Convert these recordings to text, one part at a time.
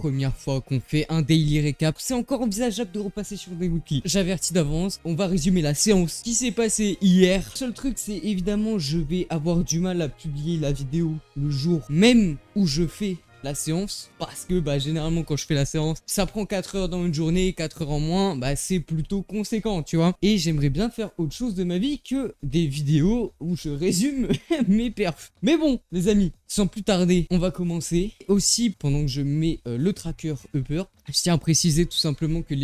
première fois qu'on fait un daily recap, c'est encore envisageable de repasser sur des weekly. J'avertis d'avance, on va résumer la séance qui s'est passée hier. Le seul truc, c'est évidemment, je vais avoir du mal à publier la vidéo le jour même où je fais la séance, parce que généralement quand je fais la séance, ça prend 4 heures dans une journée, 4 heures en moins, c'est plutôt conséquent, tu vois. Et j'aimerais bien faire autre chose de ma vie que des vidéos où je résume mes perfs. Mais bon, les amis, sans plus tarder, on va commencer. Aussi, pendant que je mets le tracker Upper, je tiens à préciser tout simplement que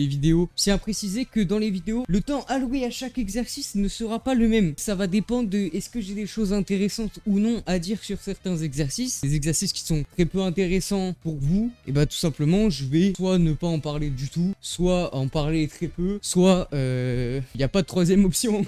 dans les vidéos, le temps alloué à chaque exercice ne sera pas le même. Ça va dépendre de est-ce que j'ai des choses intéressantes ou non à dire sur certains exercices. Des exercices qui sont très peu intéressants pour vous, et tout simplement, je vais soit ne pas en parler du tout, soit en parler très peu, soit il n'y a pas de troisième option.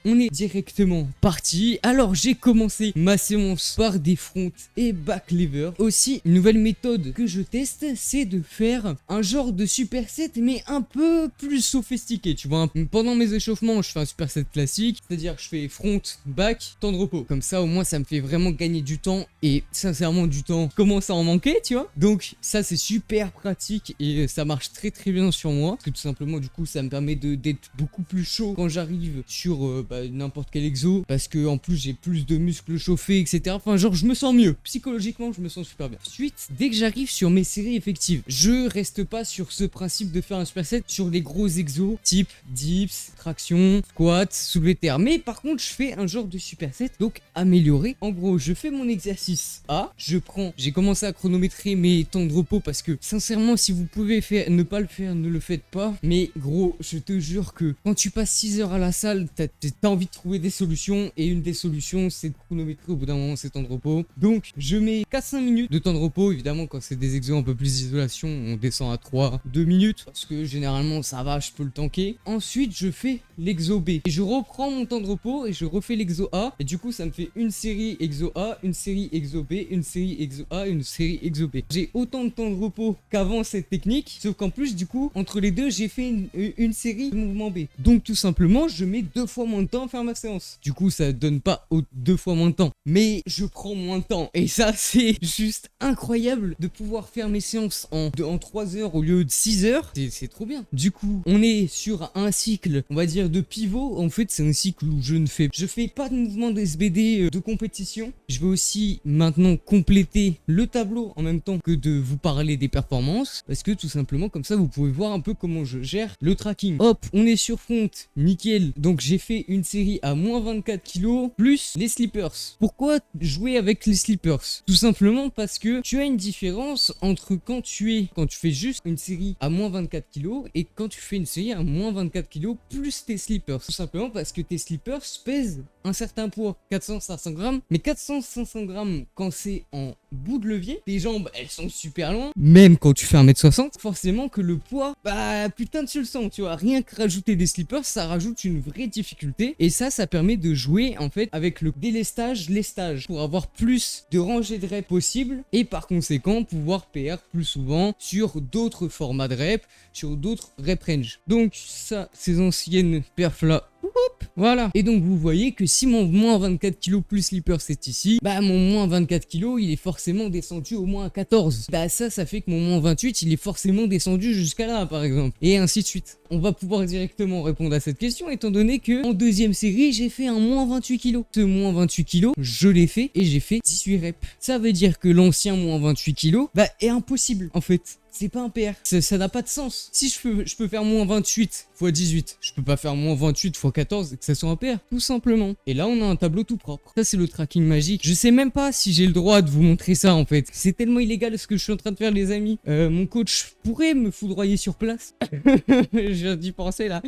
On est directement parti. Alors, j'ai commencé ma séance par des front et back lever. Aussi, une nouvelle méthode que je teste, c'est de faire un genre de superset, mais un peu plus sophistiqué, tu vois. Pendant mes échauffements, je fais un superset classique, c'est-à-dire que je fais front, back, temps de repos. Comme ça, au moins, ça me fait vraiment gagner du temps, et sincèrement, du temps commence à en manquer, tu vois. Donc, ça, c'est super pratique, et ça marche très très bien sur moi, parce que tout simplement, du coup, ça me permet d'être beaucoup plus chaud quand j'arrive sur n'importe quel exo, parce que en plus, j'ai plus de muscles chauffés, etc. Enfin, genre, je me sens mieux. Psychologiquement, je me sens super bien. Ensuite, dès que j'arrive sur mes séries effectives, je reste pas sur ce principe de faire un superset sur les gros exos, type dips, traction, squat, soulevé de terre. Mais par contre, je fais un genre de superset, donc amélioré. En gros, je fais mon exercice A, j'ai commencé à chronométrer mes temps de repos parce que, sincèrement, si vous pouvez ne pas le faire, ne le faites pas. Mais gros, je te jure que quand tu passes 6 heures à la salle, t'as envie de trouver des solutions, et une des solutions, c'est de chronométrer au bout d'un moment ses temps de repos. Donc, je mets 4-5 minutes de temps de repos. Évidemment, quand c'est des exos un peu plus d'isolation, on descend à 2 minutes, parce que généralement, ça va, je peux le tanker. Ensuite, je fais l'exo B, et je reprends mon temps de repos, et je refais l'exo A, et du coup, ça me fait une série exo A, une série exo B, une série exo A, une série exo B. J'ai autant de temps de repos qu'avant cette technique, sauf qu'en plus, du coup, entre les deux, j'ai fait une série de mouvements B. Donc, tout simplement, je mets 2 fois moins de temps à faire ma séance. Du coup, ça donne pas 2 fois moins de temps, mais je prends moins de temps, et ça, c'est juste incroyable de pouvoir faire mes séances en 3 heures au lieu de 6 heures. C'est trop bien. Du coup, on est sur un cycle, on va dire, de pivot. En fait, c'est un cycle où je fais pas de mouvement d'SBD de compétition. Je vais aussi maintenant compléter le tableau en même temps que de vous parler des performances, parce que tout simplement, comme ça, vous pouvez voir un peu comment je gère le tracking. Hop, on est sur front, nickel. Donc, j'ai fait une série à moins 24 kg plus les slippers. Pourquoi jouer avec les slippers? Tout simplement parce que tu as une différence entre quand tu fais juste une série à moins 24 kg et quand tu fais une série à moins 24 kg plus tes slippers. Tout simplement parce que tes slippers pèsent un certain poids, 400-500 grammes. Mais 400-500 grammes, quand c'est en bout de levier, tes jambes, elles sont super loin. Même quand tu fais 1m60, forcément que le poids, putain, tu le sens, tu vois. Rien que rajouter des slippers, ça rajoute une vraie difficulté. Et ça permet de jouer, en fait, avec le délestage, lestage, pour avoir plus de rangées de reps possible, et par conséquent, pouvoir PR plus souvent sur d'autres formats de reps, sur d'autres rep range. Donc ça, ces anciennes perfs là, voilà. Et donc vous voyez que si mon moins 24 kg plus slipper c'est ici, mon moins 24 kg il est forcément descendu au moins à 14. Ça fait que mon moins 28 il est forcément descendu jusqu'à là par exemple. Et ainsi de suite. On va pouvoir directement répondre à cette question étant donné que en deuxième série j'ai fait un moins 28 kg. Ce moins 28 kg je l'ai fait et j'ai fait 18 reps. Ça veut dire que l'ancien moins 28 kg est impossible en fait. C'est pas un PR, ça n'a pas de sens. Si je peux faire moins 28 x 18, je peux pas faire moins 28 x 14 et que ça soit un PR, tout simplement. Et là, on a un tableau tout propre. Ça, c'est le tracking magique. Je sais même pas si j'ai le droit de vous montrer ça, en fait. C'est tellement illégal ce que je suis en train de faire, les amis. Mon coach pourrait me foudroyer sur place. Je viens d'y penser, là.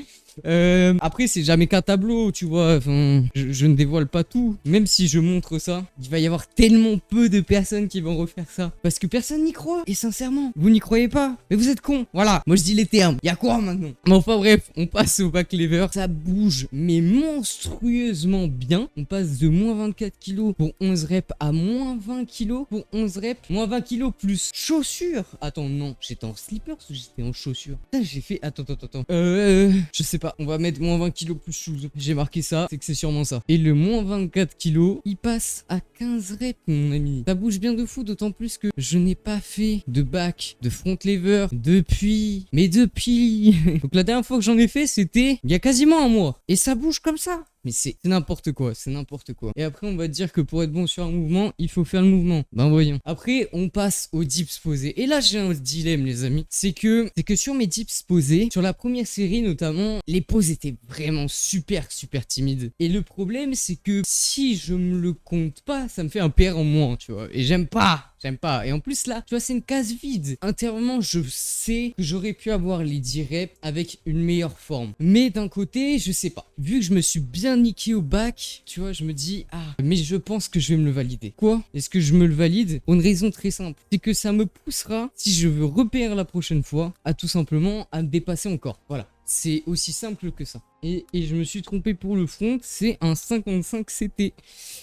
Après, c'est jamais qu'un tableau, tu vois. Enfin, je ne dévoile pas tout. Même si je montre ça, il va y avoir tellement peu de personnes qui vont refaire ça. Parce que personne n'y croit. Et sincèrement, vous n'y croyez pas. Mais vous êtes cons. Voilà, moi je dis les termes. Y a quoi maintenant? Mais enfin bref, on passe au back lever. Ça bouge, mais monstrueusement bien. On passe de moins 24 kg pour 11 reps à moins 20 kg pour 11 reps. Moins 20 kg plus chaussures. Attends, non. J'étais en slippers ou j'étais en chaussures? Putain, j'ai fait... Attends. Je sais pas. pas. On va mettre moins 20 kilos plus chose. J'ai marqué ça, c'est que c'est sûrement ça. Et le moins 24 kilos, il passe à 15 reps, mon ami. Ça bouge bien de fou, d'autant plus que je n'ai pas fait de back, de front lever depuis. Mais depuis. Donc la dernière fois que j'en ai fait, c'était il y a quasiment un mois. Et ça bouge comme ça. Mais c'est n'importe quoi, c'est n'importe quoi. Et après, on va dire que pour être bon sur un mouvement, il faut faire le mouvement. Ben voyons. Après, on passe aux dips posés. Et là, j'ai un dilemme, les amis. C'est que sur mes dips posés, sur la première série notamment, les poses étaient vraiment super timides. Et le problème, c'est que si je me le compte pas, ça me fait un PR en moins, tu vois. Et j'aime pas. Et en plus là, tu vois, c'est une case vide. Intérieurement, je sais que j'aurais pu avoir les 10 reps avec une meilleure forme. Mais d'un côté, je sais pas. Vu que je me suis bien niqué au bac, tu vois, je me dis, mais je pense que je vais me le valider. Quoi? Est-ce que je me le valide? Pour une raison très simple. C'est que ça me poussera, si je veux repérer la prochaine fois, à tout simplement à me dépasser encore. Voilà. C'est aussi simple que ça. Et je me suis trompé pour le front, c'est un 55 CT.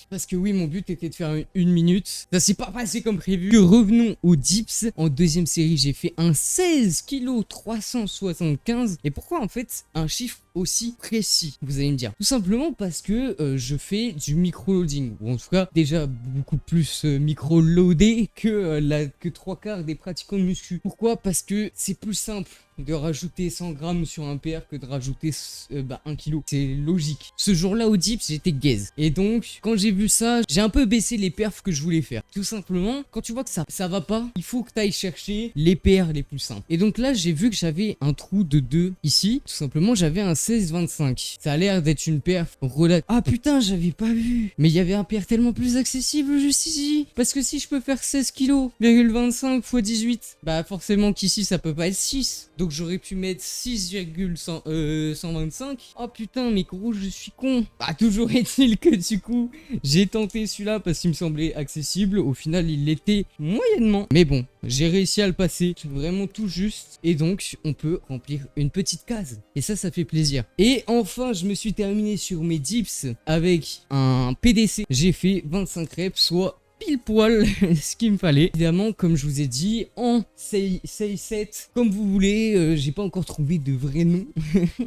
Parce que oui, mon but était de faire une minute. Ça s'est pas passé comme prévu. Que revenons aux dips. En deuxième série, j'ai fait un 16 kg 375. Et pourquoi en fait un chiffre aussi précis, vous allez me dire? Tout simplement parce que je fais du micro-loading. Ou en tout cas, déjà beaucoup plus micro-loadé que 3/4 des pratiquants de muscu. Pourquoi? Parce que c'est plus simple de rajouter 100 grammes sur un PR que de rajouter 1 kg. C'est logique. Ce jour-là au dips, j'étais gaze. Et donc, quand j'ai vu ça, j'ai un peu baissé les perfs que je voulais faire. Tout simplement, quand tu vois que ça va pas, il faut que tu ailles chercher les PR les plus simples. Et donc là, j'ai vu que j'avais un trou de 2 ici. Tout simplement, j'avais un 16-25. Ça a l'air d'être une perf relative. Ah putain, j'avais pas vu. Mais il y avait un PR tellement plus accessible juste ici. Parce que si je peux faire 16 kg, 25 x 18, bah forcément qu'ici, ça peut pas être 6. Donc j'aurais pu mettre 6,125. Oh putain, mais gros, je suis con. Bah toujours est-il que du coup, j'ai tenté celui-là parce qu'il me semblait accessible. Au final, il l'était moyennement. Mais bon, j'ai réussi à le passer vraiment tout juste. Et donc, on peut remplir une petite case. Et ça fait plaisir. Et enfin, je me suis terminé sur mes dips avec un PDC. J'ai fait 25 reps, soit pile poil ce qu'il me fallait. Évidemment, comme je vous ai dit, en 6-7, comme vous voulez, j'ai pas encore trouvé de vrai nom.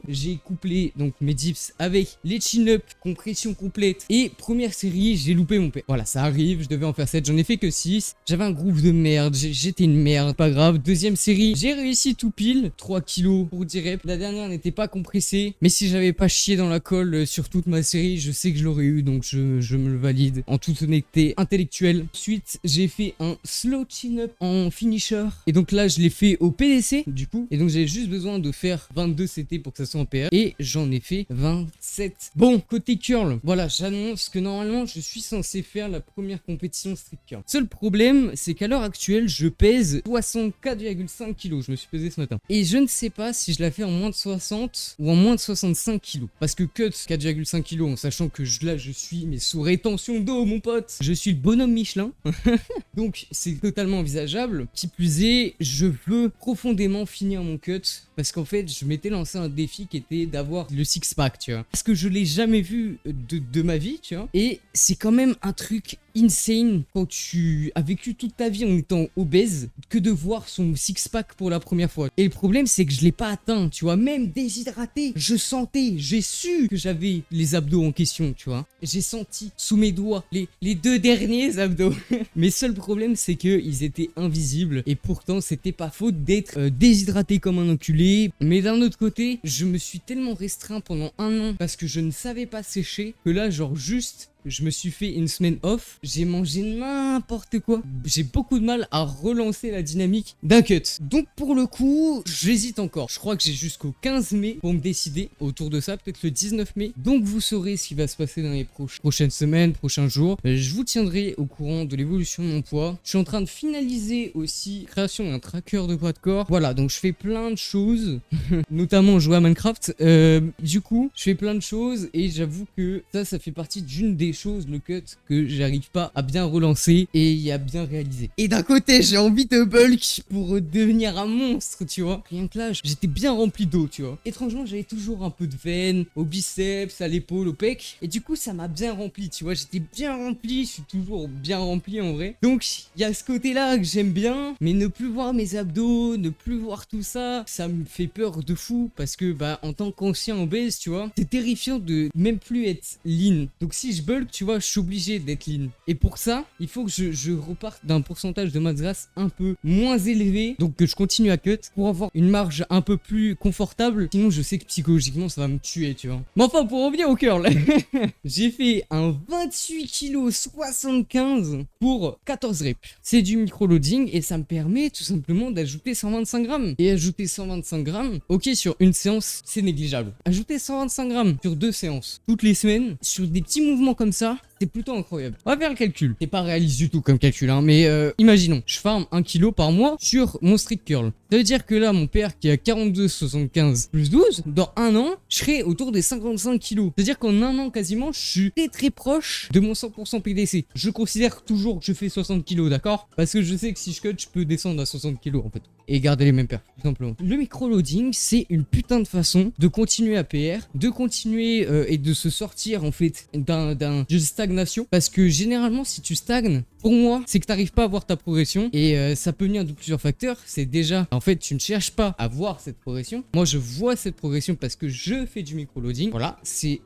J'ai couplé donc mes dips avec les chin-up, compression complète. Et première série, j'ai loupé mon père. Voilà, ça arrive, je devais en faire 7, j'en ai fait que 6. J'avais un groove de merde, j'étais une merde, pas grave. Deuxième série, j'ai réussi tout pile, 3 kilos pour 10 reps. La dernière n'était pas compressée, mais si j'avais pas chié dans la colle sur toute ma série, je sais que je l'aurais eu, donc je me le valide en toute honnêteté intellectuelle. Ensuite, j'ai fait un slow chin-up en finisher. Et donc là, je l'ai fait au PDC, du coup. Et donc, j'avais juste besoin de faire 22 CT pour que ça soit en PR. Et j'en ai fait 27. Bon, côté curl, voilà, j'annonce que normalement, je suis censé faire la première compétition street curl. Seul problème, c'est qu'à l'heure actuelle, je pèse 64,5 kg. Je me suis pesé ce matin. Et je ne sais pas si je la fais en moins de 60 ou en moins de 65 kg. Parce que cut 4,5 kg, en sachant que là, je suis mais sous rétention d'eau, mon pote. Je suis le bonhomme Michelin. Donc c'est totalement envisageable. Qui plus est, je veux profondément finir mon cut parce qu'en fait je m'étais lancé un défi qui était d'avoir le six pack, tu vois, parce que je l'ai jamais vu de ma vie, tu vois, et c'est quand même un truc insane quand tu as vécu toute ta vie en étant obèse que de voir son six pack pour la première fois. Et le problème c'est que je l'ai pas atteint, tu vois, même déshydraté, j'ai su que j'avais les abdos en question, tu vois, j'ai senti sous mes doigts les 2 derniers abdos. Mais seul problème c'est que ils étaient invisibles et pourtant c'était pas faute d'être déshydraté comme un enculé. Mais d'un autre côté, je me suis tellement restreint pendant 1 an parce que je ne savais pas sécher que là genre juste je me suis fait une semaine off, j'ai mangé n'importe quoi. J'ai beaucoup de mal à relancer la dynamique d'un cut. Donc pour le coup, j'hésite encore. Je crois que j'ai jusqu'au 15 mai pour me décider autour de ça, peut-être le 19 mai. Donc vous saurez ce qui va se passer dans les prochaines semaines, prochains jours. Je vous tiendrai au courant de l'évolution de mon poids. Je suis en train de finaliser aussi la création d'un tracker de poids de corps. Voilà, donc je fais plein de choses, notamment jouer à Minecraft. Du coup, je fais plein de choses et j'avoue que ça fait partie d'une des choses, le cut, que j'arrive pas à bien relancer et à bien réaliser. Et d'un côté, j'ai envie de bulk pour devenir un monstre, tu vois. Rien que là, j'étais bien rempli d'eau, tu vois. Étrangement, j'avais toujours un peu de veine au biceps, à l'épaule, au pec. Et du coup, ça m'a bien rempli, tu vois. J'étais bien rempli, je suis toujours bien rempli en vrai. Donc, il y a ce côté-là que j'aime bien, mais ne plus voir mes abdos, ne plus voir tout ça, ça me fait peur de fou parce que, bah, en tant qu'ancien obèse, tu vois, c'est terrifiant de même plus être lean. Donc, si je bulk, tu vois, je suis obligé d'être lean. Et pour ça, il faut que je reparte d'un pourcentage de masse grasse un peu moins élevé, donc que je continue à cut pour avoir une marge un peu plus confortable. Sinon, je sais que psychologiquement, ça va me tuer, tu vois. Mais enfin, pour revenir au curl, j'ai fait un 28 kg 75 pour 14 reps. C'est du micro-loading et ça me permet tout simplement d'ajouter 125 grammes. Et ajouter 125 grammes, ok, sur une séance, c'est négligeable. Ajouter 125 grammes sur 2 séances, toutes les semaines, sur des petits mouvements comme ça, c'est plutôt incroyable. On va faire le calcul. C'est pas réaliste du tout comme calcul, hein, mais imaginons, je farme 1 kg par mois sur mon strict curl. Ça veut dire que là, mon père qui a 42,75 plus 12, dans un an, je serai autour des 55 kg. C'est-à-dire qu'en un an quasiment, je suis très proche de mon 100% PDC. Je considère toujours que je fais 60 kg, d'accord? Parce que je sais que si je cut, je peux descendre à 60 kg en fait. Et garder les mêmes perfs, tout simplement. Le micro-loading, c'est une putain de façon de continuer à PR, de continuer et de se sortir en fait d'une stagnation. Parce que généralement, si tu stagnes, pour moi, c'est que tu n'arrives pas à voir ta progression. Et ça peut venir de plusieurs facteurs. C'est déjà, en fait, tu ne cherches pas à voir cette progression. Moi, je vois cette progression parce que je fais du micro-loading. Voilà,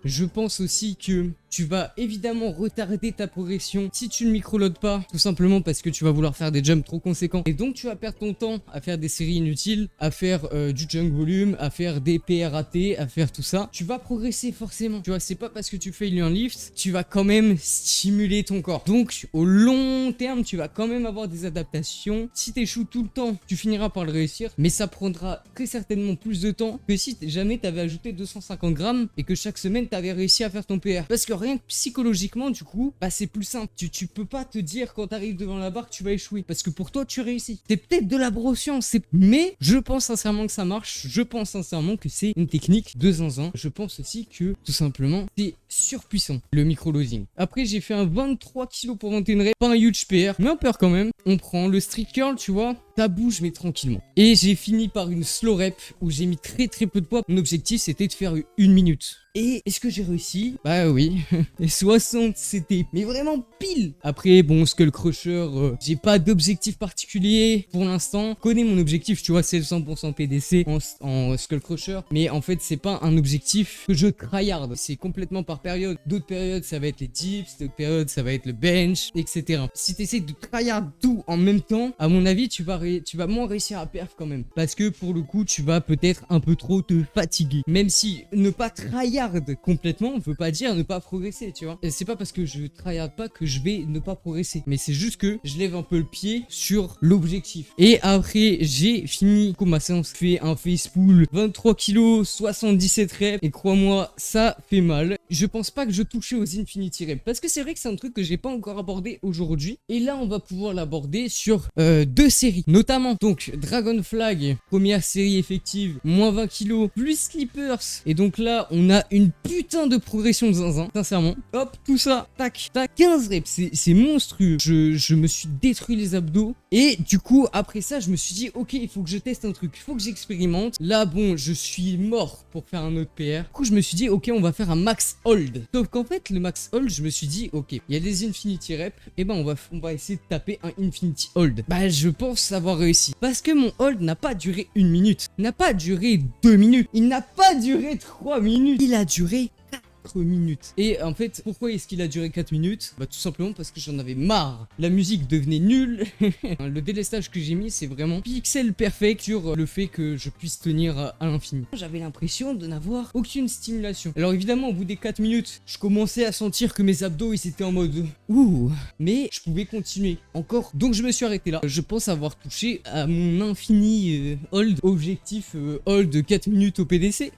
je pense aussi que tu vas évidemment retarder ta progression si tu ne micro-loads pas, tout simplement parce que tu vas vouloir faire des jumps trop conséquents. Et donc, tu vas perdre ton temps à faire des séries inutiles, à faire du junk volume, à faire des PRAT, à faire tout ça. Tu vas progresser forcément. Tu vois, c'est pas parce que tu fais un lift, tu vas quand même stimuler ton corps. Donc, au long terme, tu vas quand même avoir des adaptations. Si t'échoues tout le temps, tu finiras par le réussir, mais ça prendra très certainement plus de temps que si jamais t'avais ajouté 250 grammes et que chaque semaine t'avais réussi à faire ton PR. Parce que rien que psychologiquement, du coup, bah c'est plus simple. Tu peux pas te dire quand t'arrives devant la barre que tu vas échouer. Parce que pour toi, tu réussis. C'est peut-être de la broscience, mais je pense sincèrement que ça marche. Je pense sincèrement que c'est une technique de zinzin. Je pense aussi que, tout simplement, c'est surpuissant, le micro-loading. Après, j'ai fait un 23 kg pour 21 reps. Pas un huge PR, mais un PR quand même. On prend le strict curl, tu vois. Ça bouge mais tranquillement. Et j'ai fini par une slow rep où j'ai mis très peu de poids. Mon objectif c'était de faire 1 minute. Et est-ce que j'ai réussi? Bah oui. Et 60 c'était mais vraiment pile. Après bon Skull Crusher, j'ai pas d'objectif particulier pour l'instant. Je connais mon objectif, tu vois, c'est le 100% PDC en Skull Crusher. Mais en fait c'est pas un objectif que je tryhard. C'est complètement par période. D'autres périodes ça va être les dips, d'autres périodes ça va être le bench, etc. Si tu essaies de tryhard tout en même temps, à mon avis tu vas moins réussir à perf quand même. Parce que pour le coup, tu vas peut-être un peu trop te fatiguer. Même si ne pas tryhard complètement, ne veut pas dire ne pas progresser, tu vois. Et c'est pas parce que je tryhard pas que je vais ne pas progresser. Mais c'est juste que je lève un peu le pied sur l'objectif. Et après, j'ai fini ma séance. Fait un face pull 23 kg, 77 reps. Et crois-moi, ça fait mal. Je pense pas que je touchais aux infinity reps. Parce que c'est vrai que c'est un truc que j'ai pas encore abordé aujourd'hui. Et là, on va pouvoir l'aborder sur 2 séries. Notamment, donc, Dragon Flag, première série effective, moins 20 kg, plus Slippers. Et donc là, on a une putain de progression de zinzin, sincèrement. Hop, tout ça, tac, tac, 15 reps, c'est monstrueux. Je me suis détruit les abdos. Et du coup, après ça, je me suis dit, ok, il faut que je teste un truc, il faut que j'expérimente. Là, bon, je suis mort pour faire un autre PR. Du coup, je me suis dit, ok, on va faire un max hold. Sauf qu'en fait, le max hold, je me suis dit, ok, il y a des infinity reps, et ben on va essayer de taper un infinity hold. Bah, je pense avoir réussi. Parce que mon hold n'a pas duré 1 minute, n'a pas duré 2 minutes, il n'a pas duré 3 minutes, il a duré 4 minutes. Et en fait, pourquoi est-ce qu'il a duré 4 minutes? Bah tout simplement parce que j'en avais marre. La musique devenait nulle. Le délestage que j'ai mis, c'est vraiment pixel perfect sur le fait que je puisse tenir à l'infini. J'avais l'impression de n'avoir aucune stimulation. Alors évidemment, au bout des 4 minutes, je commençais à sentir que mes abdos, ils étaient en mode ouh, mais je pouvais continuer encore. Donc je me suis arrêté là. Je pense avoir touché à mon infini hold, objectif hold 4 minutes au PDC.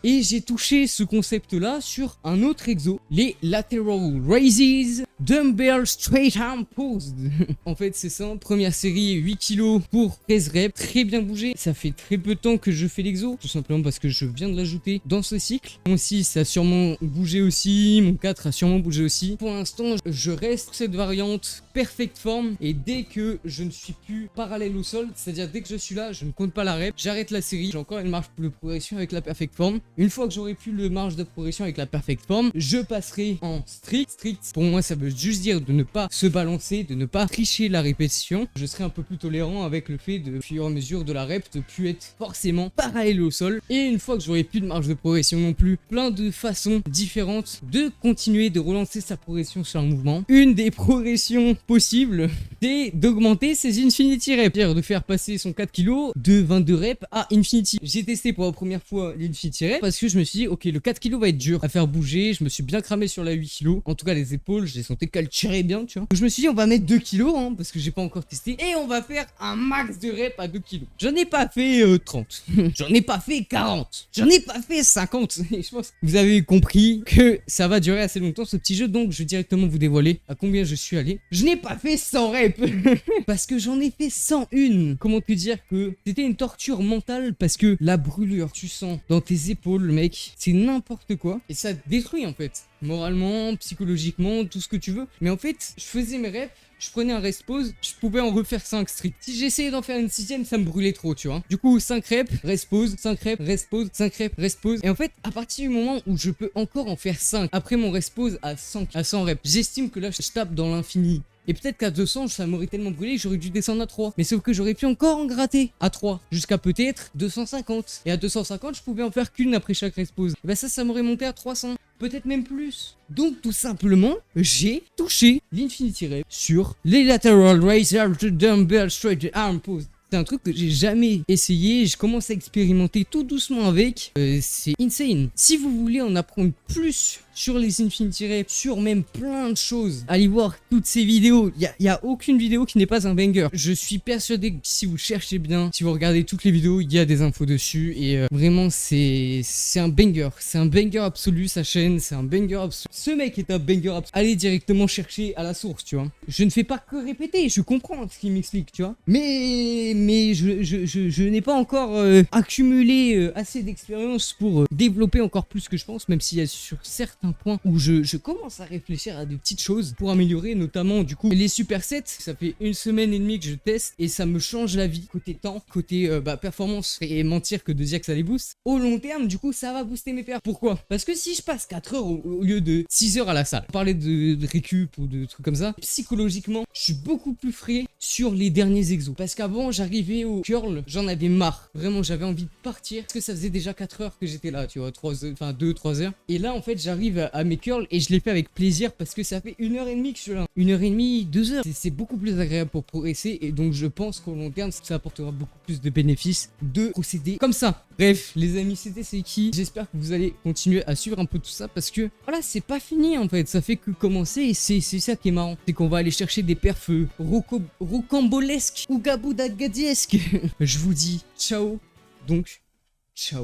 Et j'ai touché ce concept là sur un autre exo, les lateral raises Dumbbell Straight Arm Pose. En fait, c'est ça. Première série, 8 kilos pour 13 reps. Très bien bougé. Ça fait très peu de temps que je fais l'exo. Tout simplement parce que je viens de l'ajouter dans ce cycle. Mon 6 a sûrement bougé aussi. Mon 4 a sûrement bougé aussi. Pour l'instant, je reste sur cette variante perfect form. Et dès que je ne suis plus parallèle au sol, c'est-à-dire dès que je suis là, je ne compte pas la rep. J'arrête la série. J'ai encore une marge de progression avec la perfect form. Une fois que j'aurai plus le marge de progression avec la perfect form, je passerai en strict. Strict, pour moi, ça veut juste dire de ne pas se balancer, de ne pas tricher la répétition. Je serai un peu plus tolérant avec le fait de, au fur et à mesure de la rep, de plus être forcément parallèle au sol. Et une fois que j'aurai plus de marge de progression non plus, plein de façons différentes de continuer de relancer sa progression sur un mouvement. Une des progressions possibles, c'est d'augmenter ses infinity reps, c'est-à-dire de faire passer son 4 kg de 22 reps à infinity. J'ai testé pour la première fois l'infinity rep parce que je me suis dit, ok, le 4 kg va être dur à faire bouger. Je me suis bien cramé sur la 8 kg. En tout cas, les épaules, je les sentais qu'elles tiraient bien, tu vois. Donc je me suis dit, on va mettre 2 kg, hein, parce que j'ai pas encore testé. Et on va faire un max de reps à 2 kg. J'en ai pas fait 30. J'en ai pas fait 40. J'en ai pas fait 50. Et je pense que vous avez compris que ça va durer assez longtemps ce petit jeu. Donc je vais directement vous dévoiler à combien je suis allé. Je n'ai pas fait 100 reps. Parce que j'en ai fait 101. Comment te dire que c'était une torture mentale parce que la brûlure, tu sens dans tes épaules, mec, c'est n'importe quoi. Et ça te détruit en fait. Moralement, psychologiquement, tout ce que tu veux. Mais en fait, je faisais mes reps. Je prenais un rest pause, je pouvais en refaire 5 strict. Si j'essayais d'en faire une 6ème, ça me brûlait trop, tu vois. Du coup, 5 reps, rest pause, 5 reps, rest pause, 5 reps, rest pause. Et en fait, à partir du moment où je peux encore en faire 5 après mon rest pause à 100 reps, j'estime que là, je tape dans l'infini. Et peut-être qu'à 200, ça m'aurait tellement brûlé que j'aurais dû descendre à 3. Mais sauf que j'aurais pu encore en gratter à 3. Jusqu'à peut-être 250. Et à 250, je pouvais en faire qu'une après chaque rest pause. Et bah ça m'aurait monté à 300. Peut-être même plus. Donc tout simplement, j'ai touché l'infinity rep sur les lateral raise to dumbbell straight arm pose. C'est un truc que j'ai jamais essayé, je commence à expérimenter tout doucement avec, c'est insane. Si vous voulez en apprendre plus sur les infinity reps, sur même plein de choses, allez voir toutes ces vidéos, il y a aucune vidéo qui n'est pas un banger. Je suis persuadé que si vous cherchez bien, si vous regardez toutes les vidéos, il y a des infos dessus et vraiment c'est un banger absolu, sa chaîne, c'est un banger absolu. Ce mec est un banger absolu. Allez directement chercher à la source, tu vois. Je ne fais pas que répéter, je comprends ce qu'il m'explique, tu vois. Mais je n'ai pas encore accumulé assez d'expérience pour développer encore plus que je pense, même s'il y a sur certains points où je commence à réfléchir à des petites choses pour améliorer, notamment du coup les supersets. Ça fait 1 semaine et demie que je teste et ça me change la vie côté temps, côté performance, et mentir que de dire que ça les booste. Au long terme, du coup, ça va booster mes perfs. Pourquoi? Parce que si je passe 4 heures au lieu de 6 heures à la salle, parler de récup ou de trucs comme ça, psychologiquement, je suis beaucoup plus frais sur les derniers exos. Parce qu'avant, j'arrivais au curl, j'en avais marre. Vraiment, j'avais envie de partir parce que ça faisait déjà 4 heures que j'étais là, tu vois, 2-3 heures. Et là, en fait, j'arrive à mes curls et je les fais avec plaisir parce que ça fait 1h30 que je suis là. 1h30, 2 heures. C'est beaucoup plus agréable pour progresser et donc je pense qu'au long terme, ça apportera beaucoup plus de bénéfices de procéder comme ça. Bref, les amis, c'était c'est qui. J'espère que vous allez continuer à suivre un peu tout ça parce que voilà, c'est pas fini en fait. Ça fait que commencer et c'est ça qui est marrant. C'est qu'on va aller chercher des perfs rocambolesques ou gaboudagadiesques. Je vous dis ciao. Donc, ciao.